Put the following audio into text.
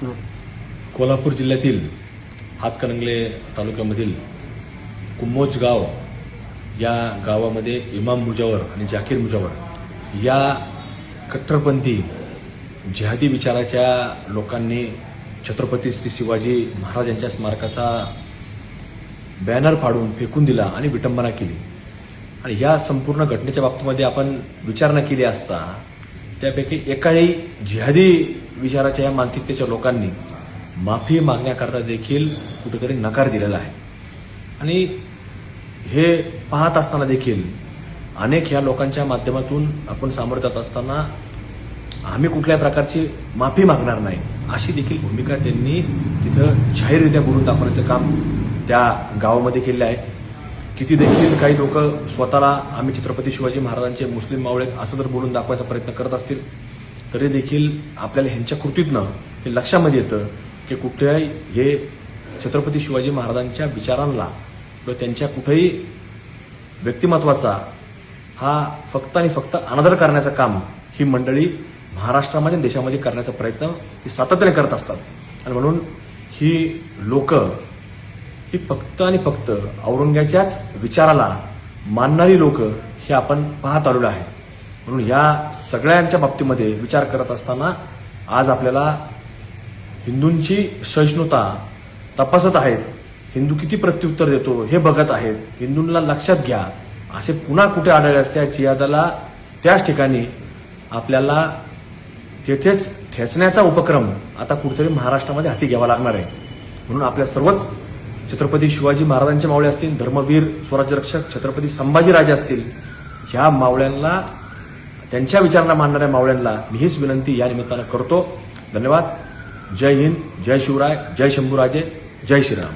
कोल्हापूर जिल्ह्यातील हातकणंगले तालुक्यामधील कुंभोज गाव या गावामध्ये इमाम मुजावर आणि जाकीर मुजावर या कट्टरपंथी जिहादी विचाराच्या लोकांनी छत्रपती श्री शिवाजी महाराजांच्या स्मारकाचा बॅनर फाडून फेकून दिला आणि विटंबना केली। आणि या संपूर्ण घटनेच्या बाबतीमध्ये आपण विचारणा केली असता त्यापैकी एकाही जिहादी विचाराच्या या मानसिकतेच्या लोकांनी माफी मागण्याकरता देखील कुठेतरी नकार दिलेला आहे। आणि हे पाहत असताना देखील अनेक ह्या लोकांच्या माध्यमातून आपण सामोरं जात असताना आम्ही कुठल्याही प्रकारची माफी मागणार नाही अशी देखील भूमिका त्यांनी तिथं जाहीररित्या बोलून दाखवण्याचं काम त्या गावामध्ये केलं आहे। किती देखील काही लोक स्वतःला आम्ही छत्रपती शिवाजी महाराजांचे मुस्लिम मावळे असं जर बोलून दाखवायचा प्रयत्न करत असतील तरी देखील आपल्याला ह्यांच्या कृतीतनं हे लक्षामध्ये येतं की कुठेही हे छत्रपती शिवाजी महाराजांच्या विचारांना किंवा त्यांच्या कुठेही व्यक्तिमत्वाचा हा फक्त आणि फक्त अनादर करण्याचं काम ही मंडळी महाराष्ट्रामध्ये देशामध्ये करण्याचा प्रयत्न ही सातत्याने करत असतात। आणि म्हणून ही लोक ही फक्त आणि फक्त औरंग्याच्याच विचाराला मानणारी लोक हे आपण पाहत आलेलो आहे। म्हणून या सगळ्यांच्या बाबतीमध्ये विचार करत असताना आज आपल्याला हिंदूंची सहिष्णुता तपासत आहेत, हिंदू किती प्रत्युत्तर देतो हे बघत आहेत, हिंदूंना लक्षात घ्या असे पुन्हा कुठे आढळले असत्या जिहादाला त्याच ठिकाणी आपल्याला तेथेच ठेचण्याचा उपक्रम आता कुठेतरी महाराष्ट्रामध्ये हाती घ्यावा लागणार आहे। म्हणून आपल्या सर्वच छत्रपती शिवाजी महाराजांचे मावळे असतील, धर्मवीर स्वराज्यरक्षक छत्रपती संभाजीराजे असतील, ह्या मावळ्यांना त्यांच्या विचारांना मानणाऱ्या मावळ्यांना मी हीच विनंती या निमित्तानं करतो। धन्यवाद। जय हिंद, जय शिवराय, जय शंभूराजे, जय श्रीराम।